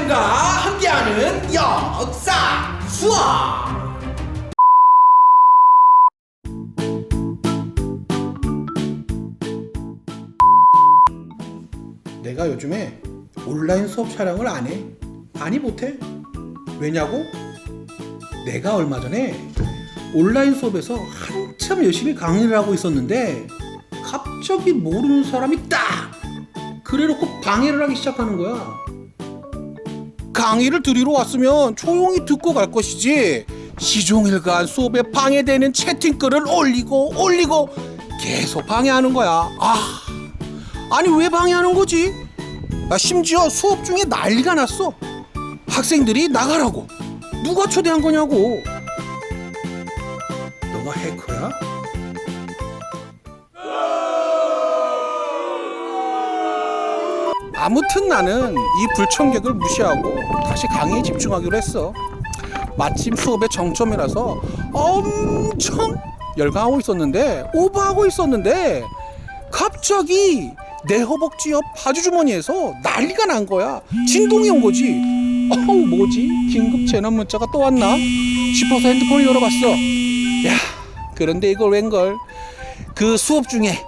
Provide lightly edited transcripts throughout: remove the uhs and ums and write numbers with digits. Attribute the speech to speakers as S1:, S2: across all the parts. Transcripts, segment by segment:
S1: 여러분과 함께하는 역사 수업. 내가 요즘에 온라인 수업 촬영을 안 해. 아니 못해. 왜냐고? 내가 얼마 전에 온라인 수업에서 한참 열심히 강의를 하고 있었는데 갑자기 모르는 사람이 딱 그래놓고 방해를 하기 시작하는 거야. 강의를 들으러 왔으면 조용히 듣고 갈 것이지, 시종일관 수업에 방해되는 채팅글을 올리고 계속 방해하는 거야. 아니 왜 방해하는 거지? 심지어 수업 중에 난리가 났어. 학생들이 나가라고. 누가 초대한 거냐고. 너가 해커야? 아무튼 나는 이 불청객을 무시하고 다시 강의에 집중하기로 했어. 마침 수업의 정점이라서 엄청 열광하고 있었는데, 오버하고 있었는데 갑자기 내 허벅지 옆 바지주머니에서 난리가 난 거야. 진동이 온 거지. 뭐지? 긴급 재난 문자가 또 왔나 싶어서 핸드폰을 열어봤어. 야, 그런데 이걸 웬걸, 그 수업 중에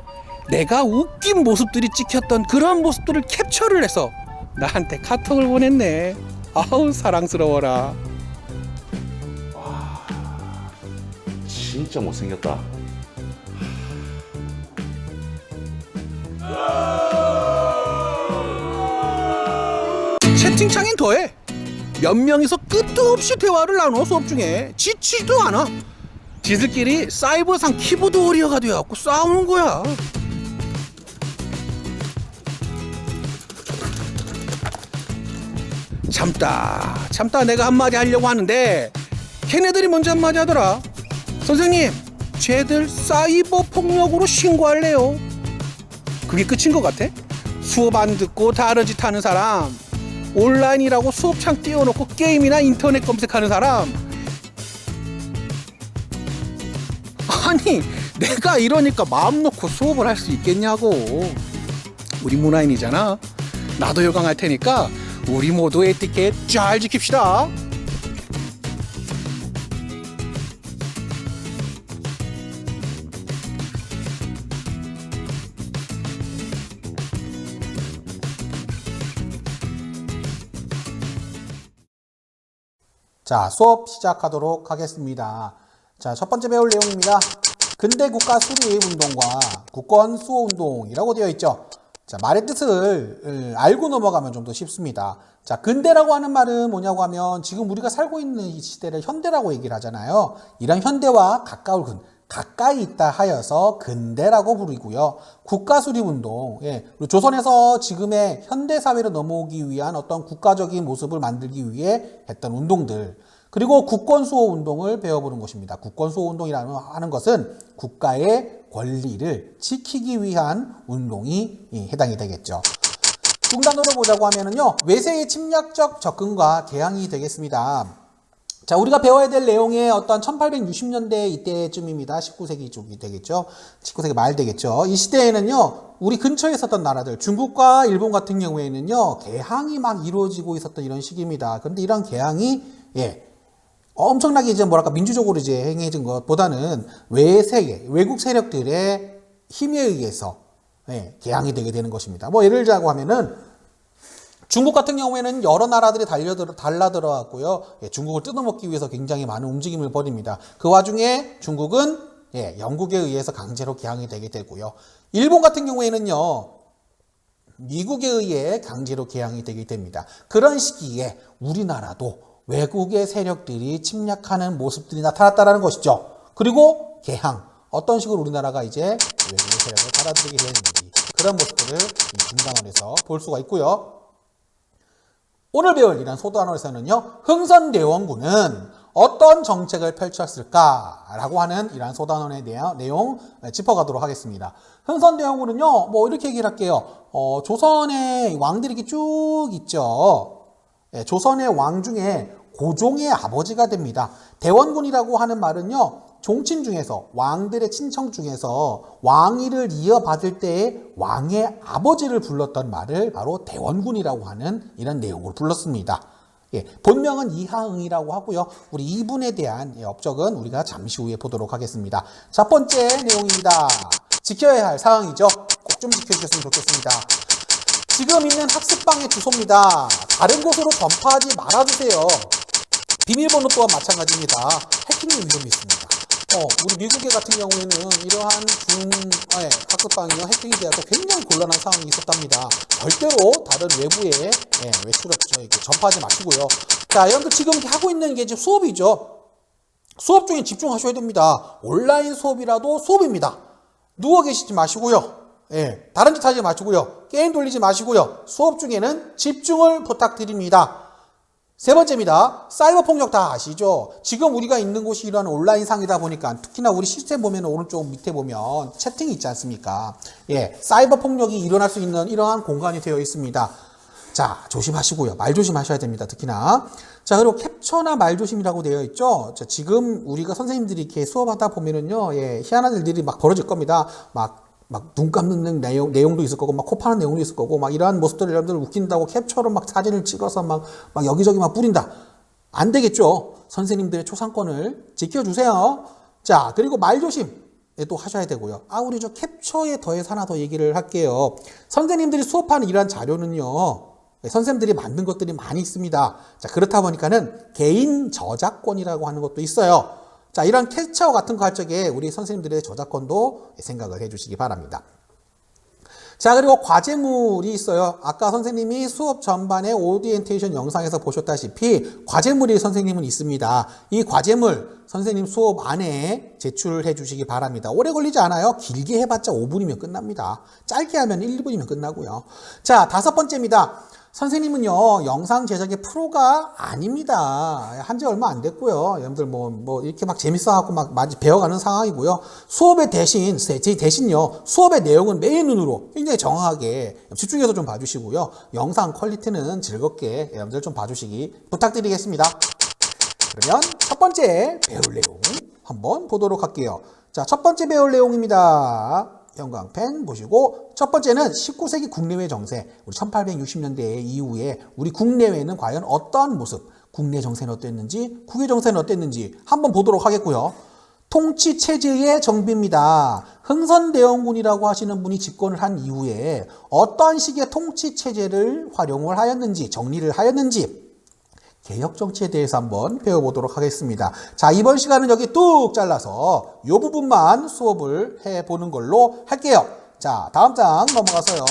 S1: 내가 웃긴 모습들이 찍혔던 그런 모습들을 캡처를 해서 나한테 카톡을 보냈네. 아우 사랑스러워라.
S2: 와, 진짜 못생겼다.
S1: 채팅창엔 더해. 몇 명이서 끝도 없이 대화를 나눠. 수업 중에 지치지도 않아. 지들끼리 사이버상 키보드 워리어가 되어갖고 싸우는 거야. 참다 내가 한마디 하려고 하는데 걔네들이 먼저 한마디 하더라. 선생님, 쟤들 사이버 폭력으로 신고할래요. 그게 끝인 것 같아? 수업 안 듣고 다른 짓 하는 사람, 온라인이라고 수업창 띄워놓고 게임이나 인터넷 검색하는 사람. 아니 내가 이러니까 마음 놓고 수업을 할 수 있겠냐고. 우리 문화인이잖아. 나도 열광할 테니까 우리 모두 에티켓 잘 지킵시다. 자, 수업 시작하도록 하겠습니다. 자, 첫 번째 배울 내용입니다. 근대 국가 수립 운동과 국권 수호 운동이라고 되어 있죠. 자, 말의 뜻을 알고 넘어가면 좀 더 쉽습니다. 자, 근대라고 하는 말은 뭐냐고 하면 지금 우리가 살고 있는 이 시대를 현대라고 얘기를 하잖아요. 이런 현대와 가까이 있다 하여서 근대라고 부르고요. 국가수립운동, 그리고 조선에서 지금의 현대사회로 넘어오기 위한 어떤 국가적인 모습을 만들기 위해 했던 운동들, 그리고 국권수호운동을 배워보는 것입니다. 국권수호운동이라는 하는 것은 국가의 권리를 지키기 위한 운동이 해당이 되겠죠. 중단으로 보자고 하면은요, 외세의 침략적 접근과 개항이 되겠습니다. 자, 우리가 배워야 될 내용의 어떤 1860년대 이때쯤입니다. 19세기 쪽이 되겠죠. 19세기 말 되겠죠. 이 시대에는요, 우리 근처에 있었던 나라들, 중국과 일본 같은 경우에는요, 개항이 막 이루어지고 있었던 이런 시기입니다. 그런데 이런 개항이, 엄청나게 이제 민주적으로 이제 행해진 것보다는 외국 세력들의 힘에 의해서, 개항이 되게 되는 것입니다. 예를 들자고 하면은, 중국 같은 경우에는 여러 나라들이 달라들어왔고요. 중국을 뜯어먹기 위해서 굉장히 많은 움직임을 벌입니다. 그 와중에 중국은 영국에 의해서 강제로 개항이 되게 되고요. 일본 같은 경우에는요, 미국에 의해 강제로 개항이 되게 됩니다. 그런 시기에 우리나라도 외국의 세력들이 침략하는 모습들이 나타났다는 것이죠. 그리고 개항, 어떤 식으로 우리나라가 이제 외국의 세력을 받아들이게 되는지, 그런 모습들을 이 중간원에서 볼 수가 있고요. 오늘 배울 이런 소단원에서는요, 흥선대원군은 어떤 정책을 펼쳤을까라고 하는 이러한 소단원의 내용 짚어가도록 하겠습니다. 흥선대원군은요, 이렇게 얘기를 할게요. 조선의 왕들이 이렇게 쭉 있죠. 조선의 왕 중에 고종의 아버지가 됩니다. 대원군이라고 하는 말은요, 종친 중에서 왕들의 친척 중에서 왕위를 이어받을 때에 왕의 아버지를 불렀던 말을 바로 대원군이라고 하는 이런 내용으로 불렀습니다. 예, 본명은 이하응이라고 하고요. 우리 이분에 대한 업적은 우리가 잠시 후에 보도록 하겠습니다. 첫 번째 내용입니다. 지켜야 할 사항이죠. 꼭 좀 지켜주셨으면 좋겠습니다. 지금 있는 학습방의 주소입니다. 다른 곳으로 전파하지 말아주세요. 비밀번호 또한 마찬가지입니다. 해킹의 위험이 있습니다. 우리 미국계 같은 경우에는 이러한 학습방이요 해킹이 되어서 굉장히 곤란한 상황이 있었답니다. 절대로 다른 외부에 전파하지 마시고요. 자, 여러분들 지금 하고 있는 게 지금 수업이죠. 수업 중에 집중하셔야 됩니다. 온라인 수업이라도 수업입니다. 누워 계시지 마시고요. 다른 짓 하지 마시고요. 게임 돌리지 마시고요. 수업 중에는 집중을 부탁드립니다. 세 번째입니다. 사이버 폭력 다 아시죠? 지금 우리가 있는 곳이 이런 온라인 상이다 보니까 특히나 우리 시스템 보면 오른쪽 밑에 보면 채팅이 있지 않습니까? 사이버 폭력이 일어날 수 있는 이러한 공간이 되어 있습니다. 자, 조심하시고요. 말 조심하셔야 됩니다. 특히나. 자, 그리고 캡처나 말 조심이라고 되어 있죠? 자, 지금 우리가 선생님들이 이렇게 수업하다 보면은요, 희한한 일들이 막 벌어질 겁니다. 막 눈 감는 내용도 있을 거고, 막 코 파는 내용도 있을 거고, 막 이러한 모습들 여러분들 웃긴다고 캡처로 막 사진을 찍어서 막 여기저기 막 뿌린다. 안 되겠죠? 선생님들의 초상권을 지켜주세요. 자, 그리고 말 조심. 또 하셔야 되고요. 우리 저 캡처에 더해서 하나 더 얘기를 할게요. 선생님들이 수업하는 이러한 자료는요, 선생님들이 만든 것들이 많이 있습니다. 자, 그렇다 보니까는 개인 저작권이라고 하는 것도 있어요. 자, 이런 캡처 같은 거 할 적에 우리 선생님들의 저작권도 생각을 해 주시기 바랍니다. 자, 그리고 과제물이 있어요. 아까 선생님이 수업 전반의 오리엔테이션 영상에서 보셨다시피 과제물이 선생님은 있습니다. 이 과제물 선생님 수업 안에 제출해 주시기 바랍니다. 오래 걸리지 않아요. 길게 해봤자 5분이면 끝납니다. 짧게 하면 1분이면 끝나고요. 자, 다섯 번째입니다. 선생님은요, 영상 제작의 프로가 아닙니다. 한지 얼마 안 됐고요. 여러분들 이렇게 막 재밌어하고 막 많이 배워가는 상황이고요. 수업의 대신요, 수업의 내용은 매일 눈으로 굉장히 정확하게 집중해서 좀 봐주시고요. 영상 퀄리티는 즐겁게 여러분들 좀 봐주시기 부탁드리겠습니다. 그러면 첫 번째 배울 내용 한번 보도록 할게요. 자, 첫 번째 배울 내용입니다. 형광펜 보시고, 첫 번째는 19세기 국내외 정세, 우리 1860년대 이후에 우리 국내외는 과연 어떤 모습, 국내 정세는 어땠는지, 국외 정세는 어땠는지 한번 보도록 하겠고요. 통치 체제의 정비입니다. 흥선대원군이라고 하시는 분이 집권을 한 이후에 어떤 식의 통치 체제를 활용을 하였는지, 정리를 하였는지, 개혁 정치에 대해서 한번 배워보도록 하겠습니다. 자, 이번 시간은 여기 뚝 잘라서 이 부분만 수업을 해보는 걸로 할게요. 자, 다음 장 넘어가서요.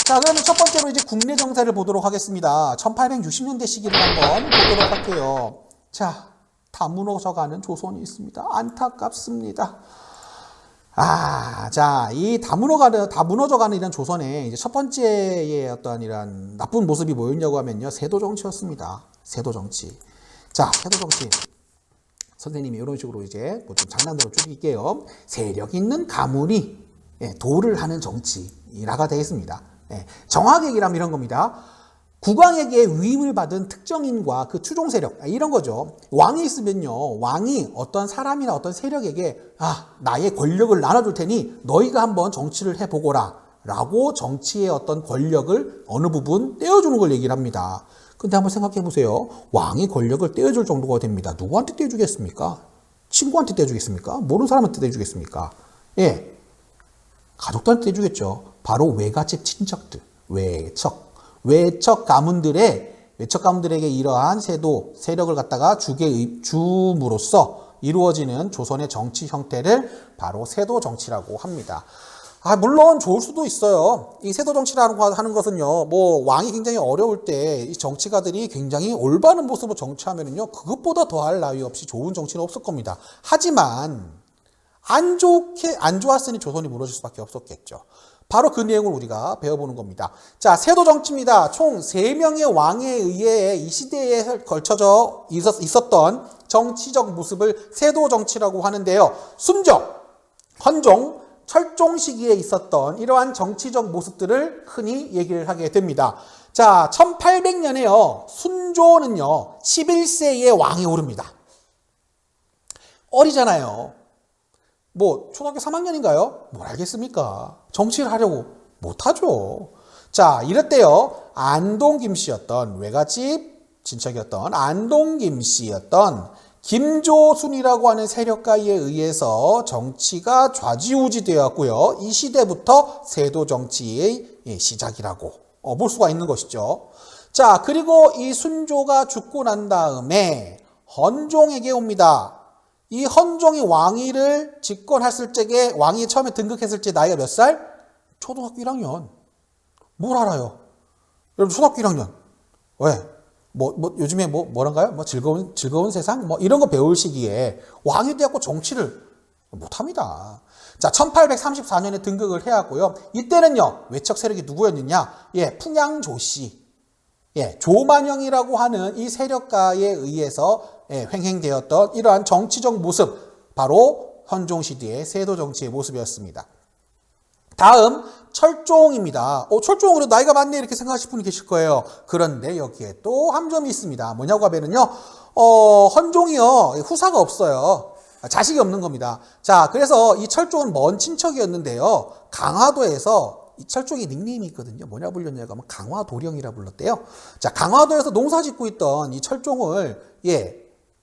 S1: 자, 그러면 첫 번째로 이제 국내 정세를 보도록 하겠습니다. 1860년대 시기를 한번 보도록 할게요. 자, 다 무너져가는 조선이 있습니다. 안타깝습니다. 자, 이 다 무너져가는 이런 조선에 이제 첫 번째의 어떤 이런 나쁜 모습이 뭐였냐고 하면요, 세도 정치였습니다. 세도 정치. 자, 세도 정치. 선생님이 이런 식으로 이제 좀 장난으로 줄일게요. 세력 있는 가문이 도를 하는 정치라가 되겠습니다. 정확하게 얘기하면 이런 겁니다. 국왕에게 위임을 받은 특정인과 그 추종 세력, 이런 거죠. 왕이 있으면요, 왕이 어떤 사람이나 어떤 세력에게 나의 권력을 나눠줄 테니 너희가 한번 정치를 해보거라 라고 정치의 어떤 권력을 어느 부분 떼어주는 걸 얘기를 합니다. 근데 한번 생각해 보세요. 왕이 권력을 떼어줄 정도가 됩니다. 누구한테 떼어주겠습니까? 친구한테 떼어주겠습니까? 모르는 사람한테 떼어주겠습니까? 가족들한테 떼어주겠죠. 바로 외가집 친척들, 외척 가문들에게 이러한 세력을 갖다가 줌으로써 이루어지는 조선의 정치 형태를 바로 세도 정치라고 합니다. 물론 좋을 수도 있어요. 이 세도 정치라는 하는 것은요, 왕이 굉장히 어려울 때 이 정치가들이 굉장히 올바른 모습으로 정치하면은요, 그것보다 더할 나위 없이 좋은 정치는 없을 겁니다. 하지만 안 좋았으니 조선이 무너질 수밖에 없었겠죠. 바로 그 내용을 우리가 배워보는 겁니다. 자, 세도 정치입니다. 총 3명의 왕에 의해 이 시대에 걸쳐져 있었던 정치적 모습을 세도 정치라고 하는데요. 순종, 헌종, 철종 시기에 있었던 이러한 정치적 모습들을 흔히 얘기를 하게 됩니다. 자, 1800년에요. 순조는요, 11세의 왕이 오릅니다. 어리잖아요. 뭐 초등학교 3학년인가요? 뭘 알겠습니까? 정치를 하려고 못하죠. 자, 이럴 때요. 안동 김씨였던 외갓집 친척이었던 안동 김씨였던 김조순이라고 하는 세력가에 의해서 정치가 좌지우지 되었고요. 이 시대부터 세도 정치의 시작이라고 볼 수가 있는 것이죠. 자, 그리고 이 순조가 죽고 난 다음에 헌종에게 옵니다. 이 헌종이 왕위를 집권했을 적에 왕위 처음에 등극했을 때 나이가 몇 살? 초등학교 1학년. 뭘 알아요? 여러분 초등학교 1학년. 왜? 요즘에 뭐란가요? 즐거운 세상? 이런 거 배울 시기에 왕이 되었고 정치를 못합니다. 자, 1834년에 등극을 해왔고요. 이때는요, 외척 세력이 누구였느냐? 풍양조씨. 조만영이라고 하는 이 세력가에 의해서 횡행되었던 이러한 정치적 모습, 바로 헌종시대의 세도 정치의 모습이었습니다. 다음 철종입니다. 철종으로 나이가 많네 이렇게 생각하실 분이 계실 거예요. 그런데 여기에 또 함정이 있습니다. 뭐냐고 하면은요, 헌종이요 후사가 없어요. 자식이 없는 겁니다. 자, 그래서 이 철종은 먼 친척이었는데요. 강화도에서 이 철종의 닉네임이 있거든요. 뭐냐 불렸냐고 하면 강화도령이라 불렀대요. 자, 강화도에서 농사 짓고 있던 이 철종을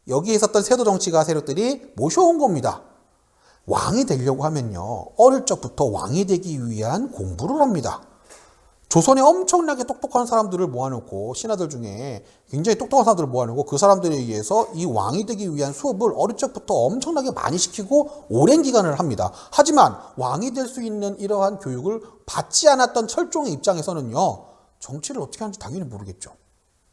S1: 여기에 있었던 세도 정치가 세력들이 모셔온 겁니다. 왕이 되려고 하면요, 어릴 적부터 왕이 되기 위한 공부를 합니다. 조선에 엄청나게 똑똑한 사람들을 모아놓고, 신하들 중에 굉장히 똑똑한 사람들을 모아놓고 그 사람들에 의해서 이 왕이 되기 위한 수업을 어릴 적부터 엄청나게 많이 시키고 오랜 기간을 합니다. 하지만 왕이 될 수 있는 이러한 교육을 받지 않았던 철종의 입장에서는요, 정치를 어떻게 하는지 당연히 모르겠죠.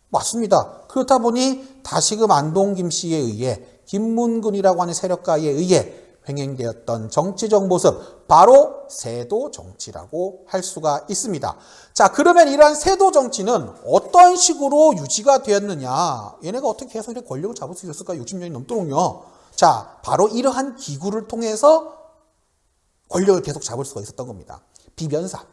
S1: 맞습니다. 그렇다 보니 다시금 안동 김씨에 의해 김문근이라고 하는 세력가에 의해 횡행되었던 정치적 모습, 바로 세도 정치라고 할 수가 있습니다. 자, 그러면 이러한 세도 정치는 어떤 식으로 유지가 되었느냐? 얘네가 어떻게 계속 이렇게 권력을 잡을 수 있었을까? 60년이 넘도록요. 자, 바로 이러한 기구를 통해서 권력을 계속 잡을 수가 있었던 겁니다. 비변사.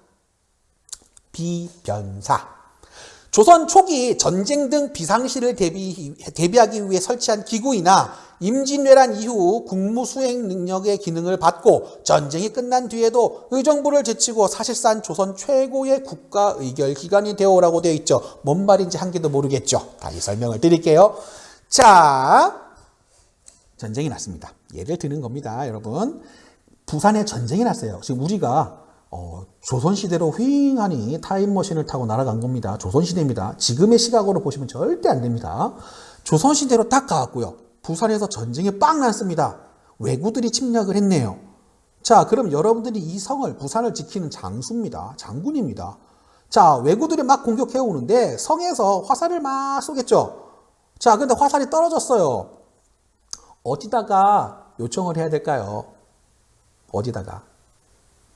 S1: 조선 초기 전쟁 등 비상시를 대비하기 위해 설치한 기구이나 임진왜란 이후 국무 수행 능력의 기능을 받고 전쟁이 끝난 뒤에도 의정부를 제치고 사실상 조선 최고의 국가 의결 기관이 되어오라고 되어 있죠. 뭔 말인지 한 개도 모르겠죠. 다시 설명을 드릴게요. 자, 전쟁이 났습니다. 예를 드는 겁니다, 여러분. 부산에 전쟁이 났어요. 지금 우리가 조선시대로 휑하니 타임머신을 타고 날아간 겁니다. 조선시대입니다. 지금의 시각으로 보시면 절대 안 됩니다. 조선시대로 딱 가왔고요. 부산에서 전쟁이 빵 났습니다. 왜구들이 침략을 했네요. 자, 그럼 여러분들이 이 성을, 부산을 지키는 장수입니다. 장군입니다. 자, 왜구들이 막 공격해 오는데 성에서 화살을 막 쏘겠죠. 자, 근데 화살이 떨어졌어요. 어디다가 요청을 해야 될까요? 어디다가?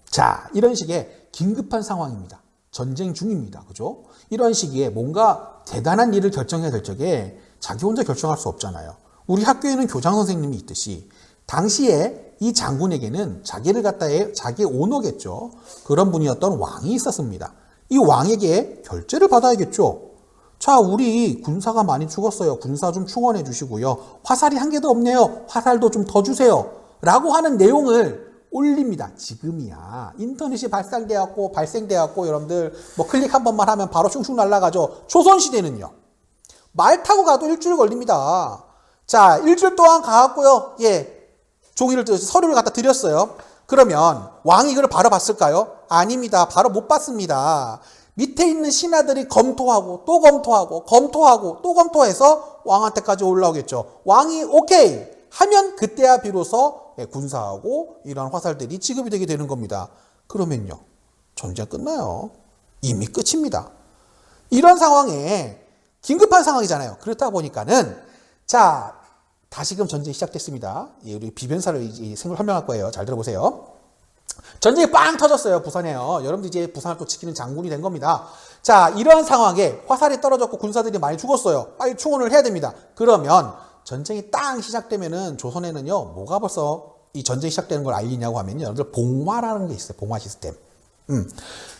S1: 자, 이런 식의 긴급한 상황입니다. 전쟁 중입니다. 그죠? 이런 시기에 뭔가 대단한 일을 결정해야 될 적에 자기 혼자 결정할 수 없잖아요. 우리 학교에는 교장 선생님이 있듯이 당시에 이 장군에게는 자기를 갖다에 자기의 오너겠죠. 그런 분이었던 왕이 있었습니다. 이 왕에게 결제를 받아야겠죠. 자, 우리 군사가 많이 죽었어요. 군사 좀 충원해 주시고요. 화살이 한 개도 없네요. 화살도 좀 더 주세요. 라고 하는 내용을 올립니다. 지금이야 인터넷이 발생되었고 여러분들 클릭 한 번만 하면 바로 슝슝 날아가죠. 조선시대는요, 말 타고 가도 일주일 걸립니다. 자, 일주일 동안 가갖고요, 종이를 서류를 갖다 드렸어요. 그러면 왕이 이걸 바로 봤을까요? 아닙니다. 바로 못 봤습니다. 밑에 있는 신하들이 검토하고 또 검토해서 왕한테까지 올라오겠죠. 왕이 오케이 하면 그때야 비로소 군사하고 이러한 화살들이 지급이 되게 되는 겁니다. 그러면요, 전쟁 끝나요. 이미 끝입니다. 이런 상황에 긴급한 상황이잖아요. 그렇다 보니까는, 자, 다시금 전쟁이 시작됐습니다. 우리 비변사를 설명할 거예요. 잘 들어보세요. 전쟁이 빵 터졌어요. 부산에요. 여러분들 이제 부산을 또 지키는 장군이 된 겁니다. 자, 이러한 상황에 화살이 떨어졌고 군사들이 많이 죽었어요. 빨리 충원을 해야 됩니다. 그러면 전쟁이 딱 시작되면은 조선에는요, 뭐가 벌써 이 전쟁이 시작되는 걸 알리냐고 하면요, 여러분들 봉화라는 게 있어요. 봉화 시스템.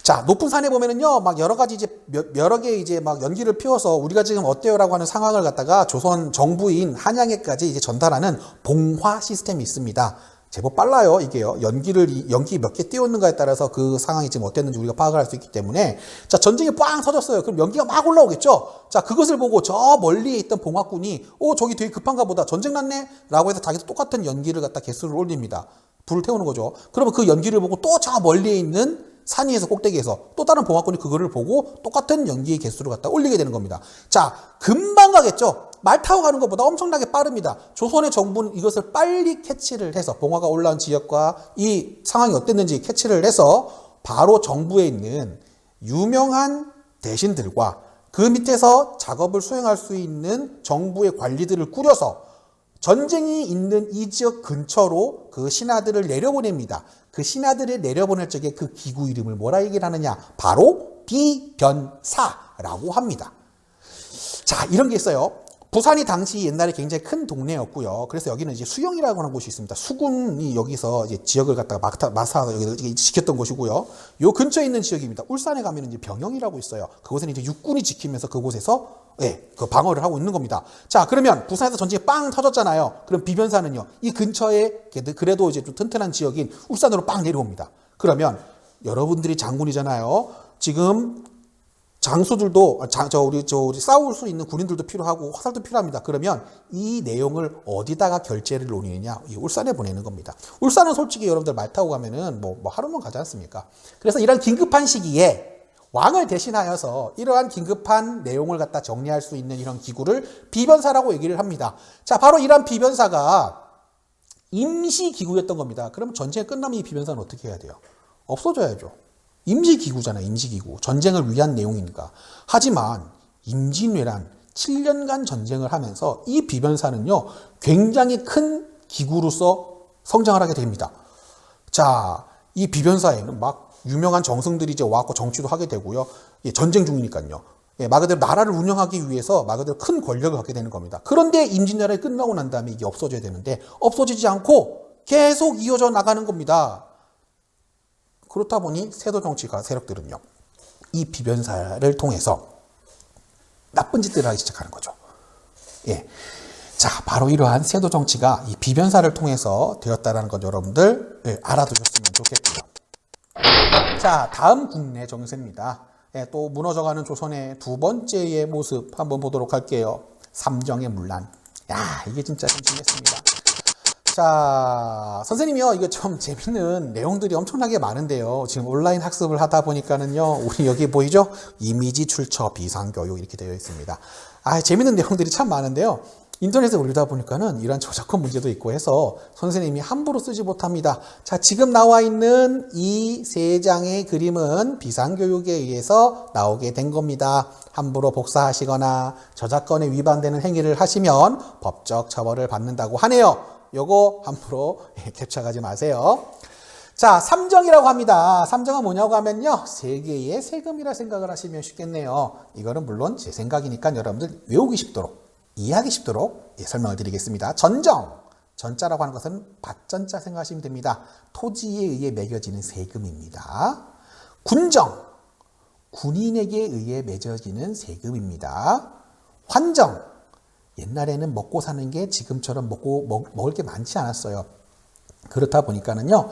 S1: 자, 높은 산에 보면은요, 막 여러 가지 이제 여러 개 이제 막 연기를 피워서 우리가 지금 어때요라고 하는 상황을 갖다가 조선 정부인 한양에까지 이제 전달하는 봉화 시스템이 있습니다. 제법 빨라요, 이게요. 연기 몇 개 띄웠는가에 따라서 그 상황이 지금 어땠는지 우리가 파악을 할 수 있기 때문에. 자, 전쟁이 빵 터졌어요. 그럼 연기가 막 올라오겠죠? 자, 그것을 보고 저 멀리에 있던 봉화군이, 저기 되게 급한가 보다. 전쟁 났네? 라고 해서 자기도 똑같은 연기를 갖다 개수를 올립니다. 불을 태우는 거죠. 그러면 그 연기를 보고 또 저 멀리에 있는 산 위에서 꼭대기에서 또 다른 봉화군이 그거를 보고 똑같은 연기의 개수를 갖다 올리게 되는 겁니다. 자, 금방 가겠죠? 말 타고 가는 것보다 엄청나게 빠릅니다. 조선의 정부는 이것을 빨리 캐치를 해서 봉화가 올라온 지역과 이 상황이 어땠는지 캐치를 해서 바로 정부에 있는 유명한 대신들과 그 밑에서 작업을 수행할 수 있는 정부의 관리들을 꾸려서 전쟁이 있는 이 지역 근처로 그 신하들을 내려보냅니다. 그 신하들을 내려보낼 적에 그 기구 이름을 뭐라 얘기를 하느냐? 바로 비변사라고 합니다. 자, 이런 게 있어요. 부산이 당시 옛날에 굉장히 큰 동네였고요. 그래서 여기는 이제 수영이라고 하는 곳이 있습니다. 수군이 여기서 이제 지역을 갖다가 맡아서 여기 지켰던 곳이고요. 요 근처에 있는 지역입니다. 울산에 가면 이제 병영이라고 있어요. 그곳은 이제 육군이 지키면서 그곳에서 그 방어를 하고 있는 겁니다. 자, 그러면 부산에서 전쟁이 빵 터졌잖아요. 그럼 비변사는요, 이 근처에 그래도 이제 좀 튼튼한 지역인 울산으로 빵 내려옵니다. 그러면 여러분들이 장군이잖아요. 지금 장수들도 우리 싸울 수 있는 군인들도 필요하고 화살도 필요합니다. 그러면 이 내용을 어디다가 결제를 놓느냐? 이 울산에 보내는 겁니다. 울산은 솔직히 여러분들 말 타고 가면은 뭐 하루만 가지 않습니까? 그래서 이런 긴급한 시기에 왕을 대신하여서 이러한 긴급한 내용을 갖다 정리할 수 있는 이런 기구를 비변사라고 얘기를 합니다. 자, 바로 이러한 비변사가 임시기구였던 겁니다. 그럼 전쟁이 끝나면 이 비변사는 어떻게 해야 돼요? 없어져야죠. 임시기구잖아요. 임시기구. 전쟁을 위한 내용이니까. 하지만 임진왜란 7년간 전쟁을 하면서 이 비변사는요, 굉장히 큰 기구로서 성장을 하게 됩니다. 자, 이 비변사에는 막 유명한 정승들이 이제 와갖고 정치도 하게 되고요. 전쟁 중이니까요. 말 그대로 나라를 운영하기 위해서 말 그대로 큰 권력을 갖게 되는 겁니다. 그런데 임진왜란이 끝나고 난 다음에 이게 없어져야 되는데 없어지지 않고 계속 이어져 나가는 겁니다. 그렇다 보니 세도 정치가 세력들은요, 이 비변사를 통해서 나쁜 짓들을 하기 시작하는 거죠. 자, 바로 이러한 세도 정치가 이 비변사를 통해서 되었다는 것 여러분들 알아두셨으면 좋겠고요. 자, 다음 국내 정세입니다. 또 무너져가는 조선의 두 번째의 모습 한번 보도록 할게요. 삼정의 문란. 이게 진짜 심심했습니다. 자, 선생님이요, 이거 좀 재밌는 내용들이 엄청나게 많은데요. 지금 온라인 학습을 하다 보니까는요, 우리 여기 보이죠? 이미지 출처 비상교육 이렇게 되어 있습니다. 재밌는 내용들이 참 많은데요. 인터넷에 올리다 보니까는 이런 저작권 문제도 있고 해서 선생님이 함부로 쓰지 못합니다. 자, 지금 나와 있는 이 세 장의 그림은 비상교육에 의해서 나오게 된 겁니다. 함부로 복사하시거나 저작권에 위반되는 행위를 하시면 법적 처벌을 받는다고 하네요. 요거 함부로 캡처하지 마세요. 자, 삼정이라고 합니다. 삼정은 뭐냐고 하면요, 세계의 세금이라 생각을 하시면 쉽겠네요. 이거는 물론 제 생각이니까 여러분들 외우기 쉽도록, 이해하기 쉽도록 설명을 드리겠습니다. 전정, 전자라고 하는 것은 밭전자 생각하시면 됩니다. 토지에 의해 매겨지는 세금입니다. 군정, 군인에게 의해 매겨지는 세금입니다. 환정, 옛날에는 먹고 사는 게 지금처럼 먹을 게 많지 않았어요. 그렇다 보니까는요,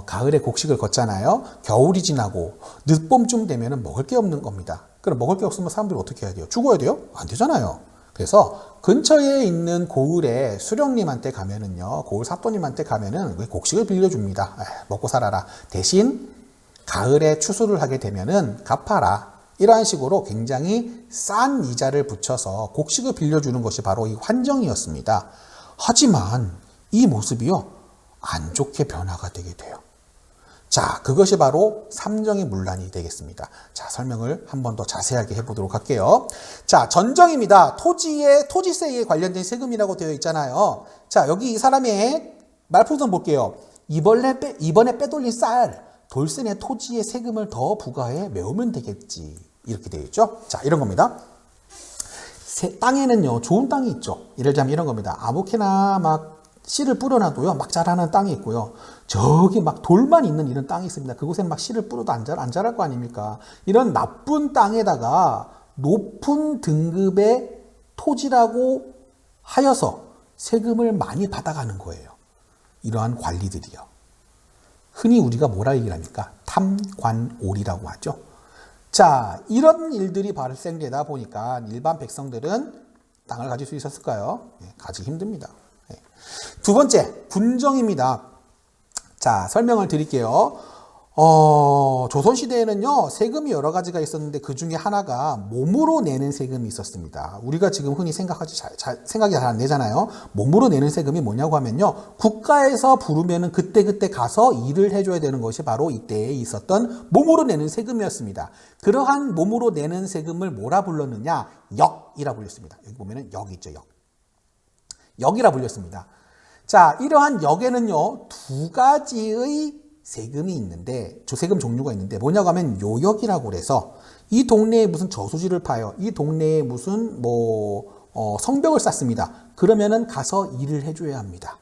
S1: 가을에 곡식을 걷잖아요. 겨울이 지나고 늦봄쯤 되면은 먹을 게 없는 겁니다. 그럼 먹을 게 없으면 사람들이 어떻게 해야 돼요? 죽어야 돼요? 안 되잖아요. 그래서 근처에 있는 고을에 수령님한테 가면은요, 고을 사또님한테 가면은 곡식을 빌려줍니다. 먹고 살아라. 대신 가을에 추수를 하게 되면은 갚아라. 이러한 식으로 굉장히 싼 이자를 붙여서 곡식을 빌려주는 것이 바로 이 환정이었습니다. 하지만 이 모습이요, 안 좋게 변화가 되게 돼요. 자, 그것이 바로 삼정의 문란이 되겠습니다. 자, 설명을 한 번 더 자세하게 해보도록 할게요. 자, 전정입니다. 토지세에 관련된 세금이라고 되어 있잖아요. 자, 여기 이 사람의 말풍선 볼게요. 이번에 빼돌린 쌀, 돌쇠네 토지의 세금을 더 부과해 메우면 되겠지. 이렇게 되어 있죠. 자, 이런 겁니다. 땅에는요, 좋은 땅이 있죠. 예를 들자면 이런 겁니다. 아무렇게나 막 씨를 뿌려놔도요, 막 자라는 땅이 있고요. 저기 막 돌만 있는 이런 땅이 있습니다. 그곳에는 막 씨를 뿌려도 안 자랄 거 아닙니까? 이런 나쁜 땅에다가 높은 등급의 토지라고 하여서 세금을 많이 받아가는 거예요. 이러한 관리들이요. 흔히 우리가 뭐라 얘기를 합니까? 탐관오리라고 하죠. 자, 이런 일들이 발생되다 보니까 일반 백성들은 땅을 가질 수 있었을까요? 가지기 힘듭니다. 두 번째, 분정입니다. 자, 설명을 드릴게요. 조선시대에는요, 세금이 여러 가지가 있었는데 그 중에 하나가 몸으로 내는 세금이 있었습니다. 우리가 지금 흔히 생각이 잘 안 되잖아요. 몸으로 내는 세금이 뭐냐고 하면요, 국가에서 부르면은 그때 가서 일을 해줘야 되는 것이 바로 이때에 있었던 몸으로 내는 세금이었습니다. 그러한 몸으로 내는 세금을 뭐라 불렀느냐? 역이라 불렸습니다. 여기 보면은 역 있죠, 역. 역이라 불렸습니다. 자, 이러한 역에는요, 두 가지의 세금이 있는데, 세금 종류가 있는데, 뭐냐고 하면 요역이라고 그래서, 이 동네에 무슨 저수지를 파요. 이 동네에 무슨, 성벽을 쌓습니다. 그러면은 가서 일을 해줘야 합니다.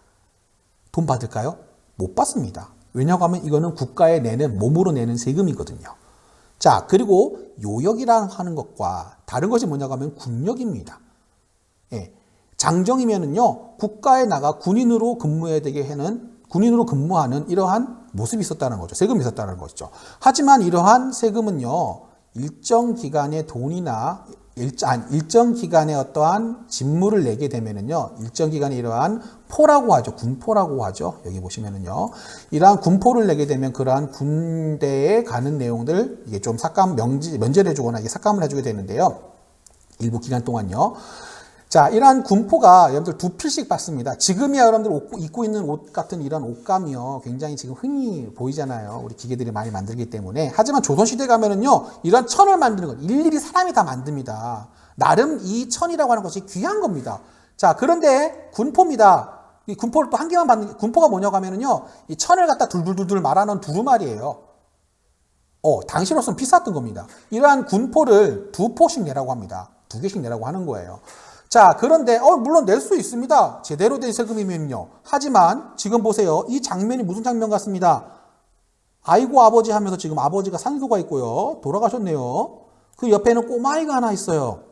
S1: 돈 받을까요? 못 받습니다. 왜냐고 하면 이거는 국가에 내는, 몸으로 내는 세금이거든요. 자, 그리고 요역이라고 하는 것과 다른 것이 뭐냐고 하면 군역입니다. 예. 장정이면은요, 국가에 나가 군인으로 근무해야 되게 하는, 군인으로 근무하는 이러한 모습이 있었다는 거죠. 세금이 있었다는 것이죠. 하지만 이러한 세금은요, 일정 기간의 돈이나 일정 기간의 어떠한 직무를 내게 되면은요, 일정 기간에 이러한 포라고 하죠. 군포라고 하죠. 여기 보시면은요, 이러한 군포를 내게 되면 그러한 군대에 가는 내용들 이게 좀 면제를 해주거나 이게 삭감을 해주게 되는데요. 일부 기간 동안요. 자, 이러한 군포가 여러분들 두 필씩 받습니다. 지금이야 여러분들 입고 있는 옷 같은 이런 옷감이요, 굉장히 지금 흔히 보이잖아요. 우리 기계들이 많이 만들기 때문에. 하지만 조선시대 가면은요, 이런 천을 만드는 것, 일일이 사람이 다 만듭니다. 나름 이 천이라고 하는 것이 귀한 겁니다. 자, 그런데 군포입니다. 이 군포를 또 한 개만 받는, 군포가 뭐냐고 하면은요, 이 천을 갖다 둘둘둘둘 말아놓은 두루마리예요. 당시로서는 비쌌던 겁니다. 이러한 군포를 두 포씩 내라고 합니다. 두 개씩 내라고 하는 거예요. 자, 그런데 물론 낼 수 있습니다. 제대로 된 세금이면요. 하지만 지금 보세요. 이 장면이 무슨 장면 같습니다. 아이고 아버지 하면서 지금 아버지가 산소가 있고요. 돌아가셨네요. 그 옆에는 꼬마아이가 하나 있어요.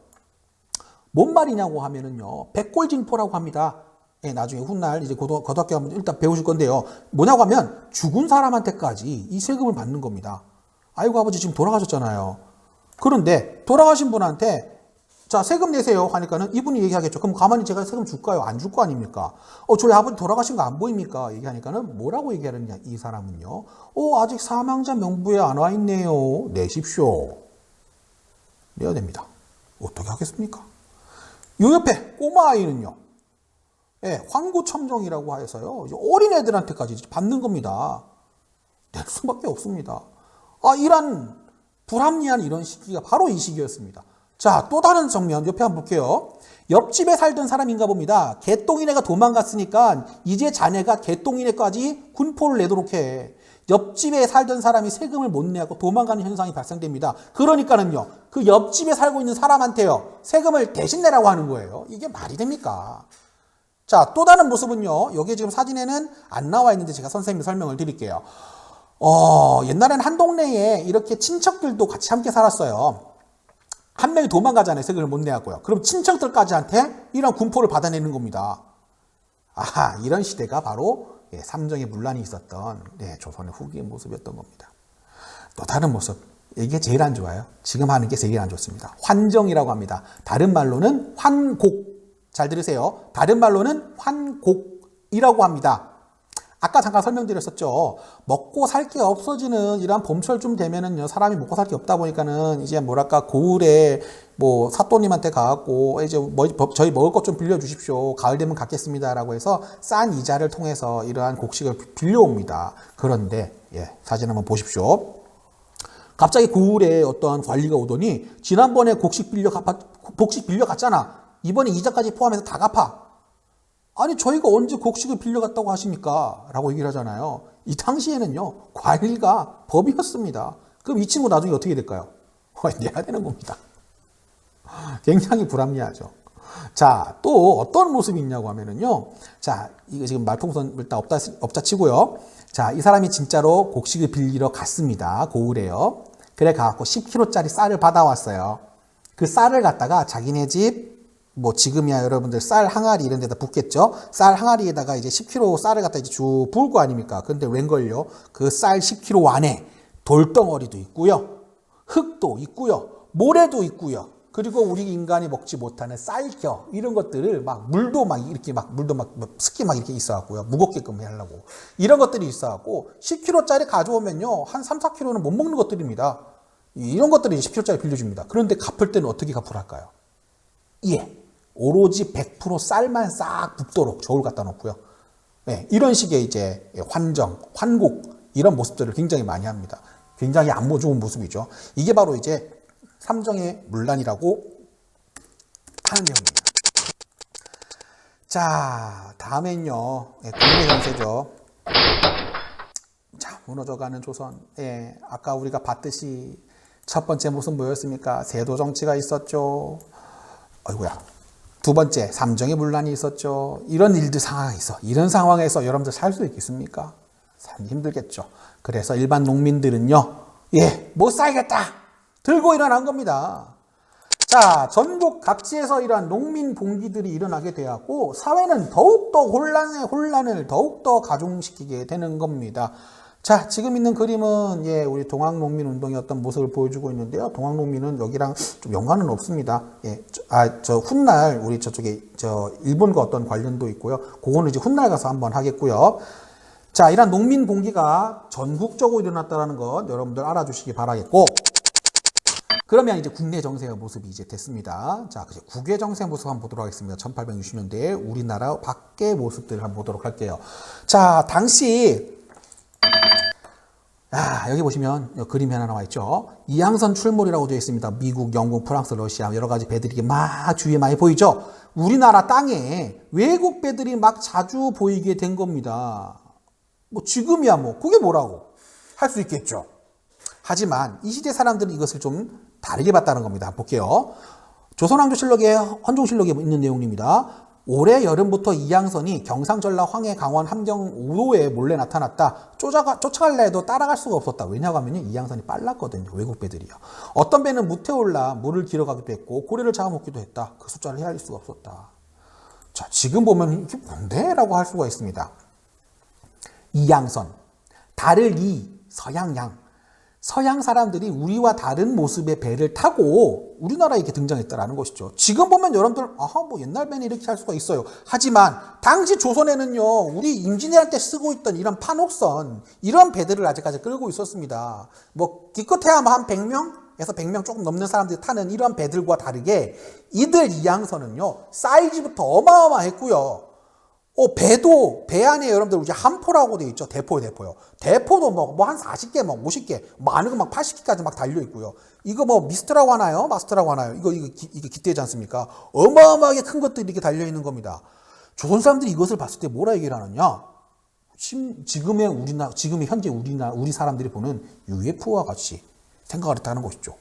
S1: 뭔 말이냐고 하면은요, 백골징포라고 합니다. 예, 나중에 훗날 이제 고등학교 가면 일단 배우실 건데요. 뭐냐고 하면 죽은 사람한테까지 이 세금을 받는 겁니다. 아이고 아버지 지금 돌아가셨잖아요. 그런데 돌아가신 분한테 자, 세금 내세요 하니까는 이분이 얘기하겠죠. 그럼 가만히 제가 세금 줄까요? 안 줄 거 아닙니까? 저희 아버지 돌아가신 거 안 보입니까? 얘기하니까는 뭐라고 얘기하느냐, 이 사람은요. 아직 사망자 명부에 안 와 있네요. 내십시오. 내야 됩니다. 어떻게 하겠습니까? 요 옆에 꼬마아이는요. 예, 황구첨정이라고 해서요. 어린애들한테까지 받는 겁니다. 낼 수밖에 없습니다. 이런 불합리한 이런 시기가 바로 이 시기였습니다. 자, 또 다른 정면 옆에 한번 볼게요. 옆집에 살던 사람인가 봅니다. 개똥이네가 도망갔으니까 이제 자네가 개똥이네까지 군포를 내도록 해. 옆집에 살던 사람이 세금을 못 내고 도망가는 현상이 발생됩니다. 그러니까는요, 그 옆집에 살고 있는 사람한테요, 세금을 대신 내라고 하는 거예요. 이게 말이 됩니까? 자, 또 다른 모습은요, 여기 지금 사진에는 안 나와 있는데 제가 선생님 설명을 드릴게요. 옛날에는 한 동네에 이렇게 친척들도 같이 함께 살았어요. 한 명이 도망가잖아요. 세금을 못 내고요. 그럼 친척들까지한테 이런 군포를 받아내는 겁니다. 이런 시대가 바로 삼정의 문란이 있었던 조선의 후기의 모습이었던 겁니다. 또 다른 모습, 이게 제일 안 좋아요. 지금 하는 게 제일 안 좋습니다. 환정이라고 합니다. 다른 말로는 환곡. 잘 들으세요. 다른 말로는 환곡이라고 합니다. 아까 잠깐 설명드렸었죠. 먹고 살 게 없어지는 이러한 봄철쯤 되면은요, 사람이 먹고 살 게 없다 보니까는 이제 뭐랄까, 고을에 사또님한테 가갖고 이제 저희 먹을 것 좀 빌려주십시오. 가을 되면 갚겠습니다라고 해서 싼 이자를 통해서 이러한 곡식을 빌려옵니다. 그런데 사진 한번 보십시오. 갑자기 고을에 어떠한 관리가 오더니 지난번에 곡식 빌려갔잖아. 이번에 이자까지 포함해서 다 갚아. 아니, 저희가 언제 곡식을 빌려갔다고 하십니까? 라고 얘기를 하잖아요. 이 당시에는요, 관리가 법이었습니다. 그럼 이 친구 나중에 어떻게 될까요? 내야 되는 겁니다. 굉장히 불합리하죠. 자, 또 어떤 모습이 있냐고 하면은요, 자, 이거 지금 말풍선 일단 없다 치고요. 자, 이 사람이 진짜로 곡식을 빌리러 갔습니다. 고을에요. 그래 가갖고 10kg짜리 쌀을 받아왔어요. 그 쌀을 갖다가 자기네 집, 뭐 지금이야 여러분들 쌀 항아리 이런 데다 붓겠죠. 쌀 항아리에다가 이제 10kg 쌀을 갖다 이제 쭉 부을 거 아닙니까? 근데 웬걸요? 그 쌀 10kg 안에 돌덩어리도 있고요. 흙도 있고요. 모래도 있고요. 그리고 우리 인간이 먹지 못하는 쌀겨 이런 것들을 막 물도 막 이렇게 막 물도 막 습기 막 이렇게 있어갖고요. 무겁게끔 하려고 이런 것들이 있어갖고 10kg짜리 가져오면요 한 3, 4kg는 못 먹는 것들입니다. 이런 것들을 10kg짜리 빌려줍니다. 그런데 갚을 때는 어떻게 갚으랄까요? 예, 오로지 100% 쌀만 싹 붓도록 저울 갖다 놓고요. 예, 이런 식의 이제 환정, 환곡 이런 모습들을 굉장히 많이 합니다. 굉장히 안 좋은 모습이죠. 이게 바로 이제 삼정의 문란이라고 하는 내용입니다. 자, 다음엔요. 국내 정세죠. 자, 무너져가는 조선. 예, 아까 우리가 봤듯이 첫 번째 모습 뭐였습니까? 세도 정치가 있었죠. 어이구야. 두 번째, 삼정의 문란이 있었죠. 이런 일들 상황이 있어. 이런 상황에서 여러분들 살 수 있겠습니까? 살기 힘들겠죠. 그래서 일반 농민들은요. 예, 못 살겠다. 들고 일어난 겁니다. 자, 전국 각지에서 이러한 농민 봉기들이 일어나게 되었고 사회는 더욱더 혼란을 더욱더 가중시키게 되는 겁니다. 자, 지금 있는 그림은 예, 우리 동학농민운동의 어떤 모습을 보여주고 있는데요. 동학농민은 여기랑 좀 연관은 없습니다. 예, 저 훗날 우리 저쪽에 저 일본과 어떤 관련도 있고요. 그거는 이제 훗날 가서 한번 하겠고요. 자, 이런 농민 봉기가 전국적으로 일어났다는 것 여러분들 알아주시기 바라겠고. 그러면 이제 국내 정세의 모습이 이제 됐습니다. 자, 이제 국외 정세 모습 한번 보도록 하겠습니다. 1860년대 우리나라 밖의 모습들을 한번 보도록 할게요. 자, 당시 여기 보시면 그림이 하나 나와 있죠. 이항선 출몰이라고 되어 있습니다. 미국, 영국, 프랑스, 러시아 여러 가지 배들이 막 주위에 많이 보이죠. 우리나라 땅에 외국 배들이 막 자주 보이게 된 겁니다. 뭐 지금이야 뭐 그게 뭐라고 할 수 있겠죠. 하지만 이 시대 사람들은 이것을 좀 다르게 봤다는 겁니다. 볼게요. 조선왕조실록에 헌종실록에 있는 내용입니다. 올해 여름부터 이항선이 경상, 전라, 황해, 강원, 함경, 오도에 몰래 나타났다. 쫓아갈래 해도 따라갈 수가 없었다. 왜냐하면 이항선이 빨랐거든요. 외국 배들이요. 어떤 배는 무태 올라 물을 길어가기도 했고 고래를 잡아먹기도 했다. 그 숫자를 헤아릴 수가 없었다. 자, 지금 보면 이게 뭔데? 라고 할 수가 있습니다. 이항선, 달을 이, 서양 양. 서양 사람들이 우리와 다른 모습의 배를 타고 우리나라에 이렇게 등장했다라는 것이죠. 지금 보면 여러분들 뭐 옛날 배는 이렇게 할 수가 있어요. 하지만 당시 조선에는요. 우리 임진왜란 때 쓰고 있던 이런 판옥선 이런 배들을 아직까지 끌고 있었습니다. 뭐 기껏해야 한 100명에서 100명 조금 넘는 사람들이 타는 이런 배들과 다르게 이들 이항선은요. 사이즈부터 어마어마했고요. 배도, 배 안에 여러분들 우리 한포라고 되어 있죠. 대포요. 대포도 뭐 한 40개, 뭐 50개, 많은 거 막 80개까지 막 달려 있고요. 이거 뭐 미스트라고 하나요? 마스터라고 하나요? 이거 기대지 않습니까? 어마어마하게 큰 것들이 이렇게 달려 있는 겁니다. 조선 사람들이 이것을 봤을 때 뭐라 얘기를 하느냐? 지금의 현재 우리 사람들이 보는 UFO와 같이 생각을 했다는 것이죠.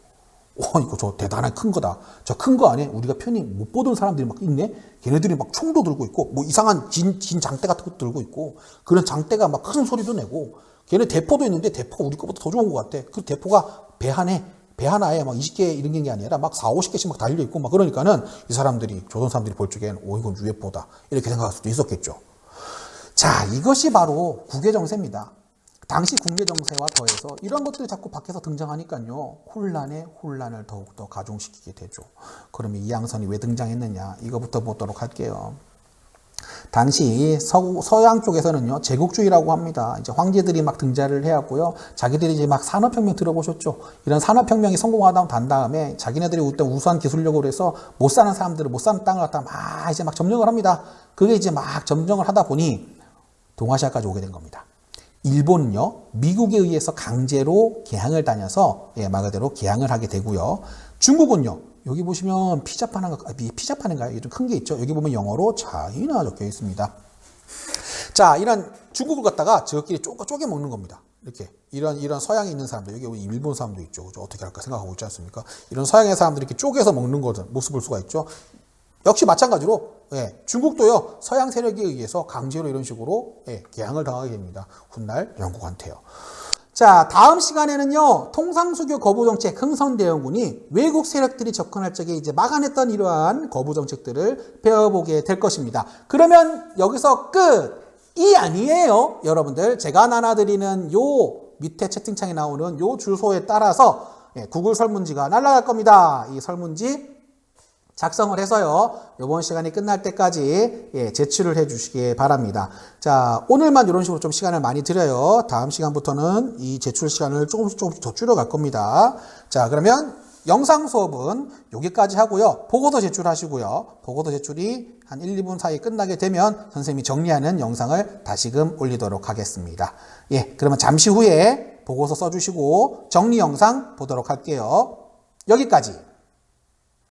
S1: 이거 저 대단한 큰 거다. 저 큰 거 안에 우리가 편히 못 보던 사람들이 막 있네? 걔네들이 막 총도 들고 있고, 뭐 이상한 긴 장대 같은 것도 들고 있고, 그런 장대가 막 큰 소리도 내고, 걔네 대포도 있는데 대포가 우리 거보다 더 좋은 것 같아. 그 대포가 배 하나에 막 20개 이런 게 아니라 막 4, 50개씩 막 달려 있고, 막 그러니까는 이 사람들이, 조선 사람들이 볼 적엔, 이건 UFO다. 이렇게 생각할 수도 있었겠죠. 자, 이것이 바로 국외 정세입니다. 당시 국내 정세와 더해서 이런 것들이 자꾸 밖에서 등장하니까요. 혼란을 더욱더 가중시키게 되죠. 그러면 이항선이 왜 등장했느냐. 이거부터 보도록 할게요. 당시 서양 쪽에서는요. 제국주의라고 합니다. 이제 황제들이 막 등장을 해왔고요. 자기들이 이제 막 산업혁명 들어보셨죠. 이런 산업혁명이 성공하다 난 다음에 자기네들이 우수한 기술력으로 해서 못 사는 사람들을 못 사는 땅을 갖다 막 이제 막 점령을 합니다. 그게 이제 막 점령을 하다 보니 동아시아까지 오게 된 겁니다. 일본은요, 미국에 의해서 강제로 개항을 다녀서, 말 그대로 개항을 하게 되고요. 중국은요, 여기 보시면 피자 파는가요? 이게 좀 큰 게 있죠? 여기 보면 영어로 차이나 적혀 있습니다. 자, 이런 중국을 갖다가 저끼리 쪼개 먹는 겁니다. 이렇게. 이런 서양에 있는 사람들, 여기 우리 일본 사람도 있죠. 그죠? 어떻게 할까 생각하고 있지 않습니까? 이런 서양의 사람들이 이렇게 쪼개서 먹는 것을 모습 볼 수가 있죠. 역시 마찬가지로 예, 중국도요 서양 세력에 의해서 강제로 이런 식으로 예, 개항을 당하게 됩니다. 훗날 영국한테요. 자, 다음 시간에는요 통상수교 거부 정책 흥선대원군이 외국 세력들이 접근할 적에 이제 막아냈던 이러한 거부 정책들을 배워보게 될 것입니다. 그러면 여기서 끝이 아니에요, 여러분들. 제가 나눠드리는 요 밑에 채팅창에 나오는 요 주소에 따라서 예, 구글 설문지가 날아갈 겁니다. 이 설문지 작성을 해서요 이번 시간이 끝날 때까지 예, 제출을 해 주시기 바랍니다. 자, 오늘만 이런 식으로 좀 시간을 많이 드려요. 다음 시간부터는 이 제출 시간을 조금씩 더 줄여갈 겁니다. 자, 그러면 영상 수업은 여기까지 하고요. 보고서 제출하시고요. 보고서 제출이 한 1, 2분 사이에 끝나게 되면 선생님이 정리하는 영상을 다시금 올리도록 하겠습니다. 예, 그러면 잠시 후에 보고서 써주시고 정리 영상 보도록 할게요. 여기까지.